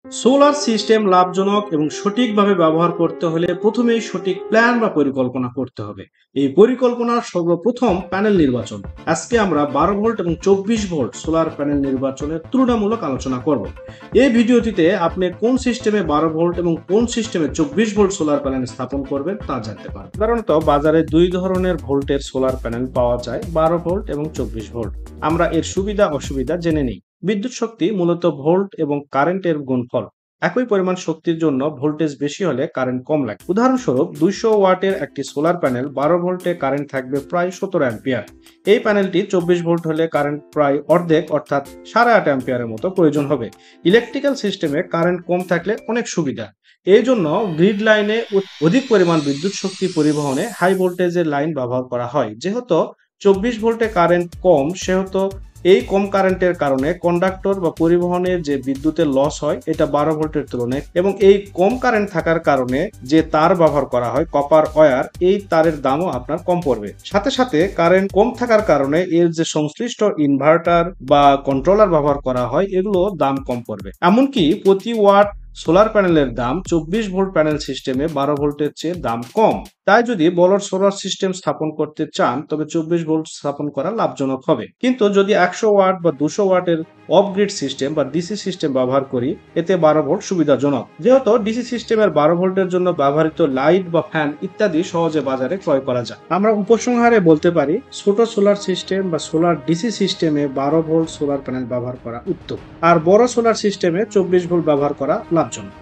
Solar system লাভজনক এবং সঠিকভাবে ব্যবহার করতে হলে প্রথমেই সঠিক প্ল্যান বা পরিকল্পনা করতে হবে। এই পরিকল্পনার সর্বপ্রথম প্যানেল নির্বাচন। আজকে আমরা 12 ভোল্ট এবং 24 ভোল্ট সোলার প্যানেল নির্বাচনের তুলনামূলক আলোচনা করব। এই ভিডিওটিতে আপনি কোন সিস্টেমে 12 ভোল্ট এবং কোন সিস্টেমে 24 ভোল্ট সোলার প্যানেল স্থাপন করবেন তা জানতে পারবেন। সাধারণত বাজারে দুই ধরনের ভোল্টের সোলার প্যানেল পাওয়া যায়, 12 ভোল্ট এবং 24 ভোল্ট। আমরা এর সুবিধা অসুবিধা জেনে নিই। বিদ্যুৎ শক্তি মূলত ভোল্ট এবং কারেন্টের গুণফল। একই পরিমাণ শক্তির জন্য ভোল্টেজ বেশি হলে কারেন্ট কম লাগে। উদাহরণস্বরূপ 200 ওয়াটের একটি সোলার প্যানেল 12 ভোল্টে কারেন্ট থাকবে প্রায় 17 অ্যাম্পিয়ার। এই প্যানেলটি 24 ভোল্ট হলে কারেন্ট প্রায় অর্ধেক অর্থাৎ 8.5 অ্যাম্পিয়ারের মতো প্রয়োজন হবে। ইলেকট্রিক্যাল সিস্টেমে কারেন্ট কম থাকলে অনেক সুবিধা। এই জন্য গ্রিড লাইনে অধিক পরিমাণ বিদ্যুৎ শক্তি পরিবহনে হাই ভোল্টেজের লাইন ব্যবহার করা হয়। যেহেতু 24 ভোল্টে কারেন্ট কম, সেহেতু এই কম কারেন্টের কারণে কন্ডাক্টর বা পরিবহনে যে বিদ্যুতের লস হয় এটা 12 ভোল্টের তুলনায়, এবং এই কম কারেন্ট থাকার কারণে যে তার ব্যবহার করা হয় কপার ওয়্যার, এই তারের দামও আপনার কম পড়বে। সাথে সাথে কারেন্ট কম থাকার কারণে এর যে সংশ্লিষ্ট ইনভার্টার বা কন্ট্রোলার ব্যবহার করা হয় এগুলো দাম কম পড়বে। এমনকি প্রতি ওয়াট সোলার প্যানেলের দাম 24 ভোল্ট প্যানেল সিস্টেমে 12 ভোল্টের চেয়ে দাম কম। তাই যদি বড় সোলার সিস্টেম স্থাপন করতে চান তবে 24 ভোল্ট স্থাপন করা লাভজনক হবে। কিন্তু যদি 100 ওয়াট বা 200 ওয়াটের অফ গ্রিড সিস্টেম বা ডিসি সিস্টেম ব্যবহার করি, এতে 12 ভোল্ট সুবিধাজনক। যেহেতু ডিসি সিস্টেমের 12 ভোল্টের জন্য ব্যবহৃত লাইট বা ফ্যান ইত্যাদি সহজে বাজারে ক্রয় করা যায়। আমরা উপসংহারে বলতে পারি ছোট সোলার সিস্টেম বা সোলার ডিসি সিস্টেমে 12 ভোল্ট সোলার প্যানেল ব্যবহার করা উত্তম, আর বড় সোলার সিস্টেমে 24 ভোল্ট ব্যবহার করা লাভজনক।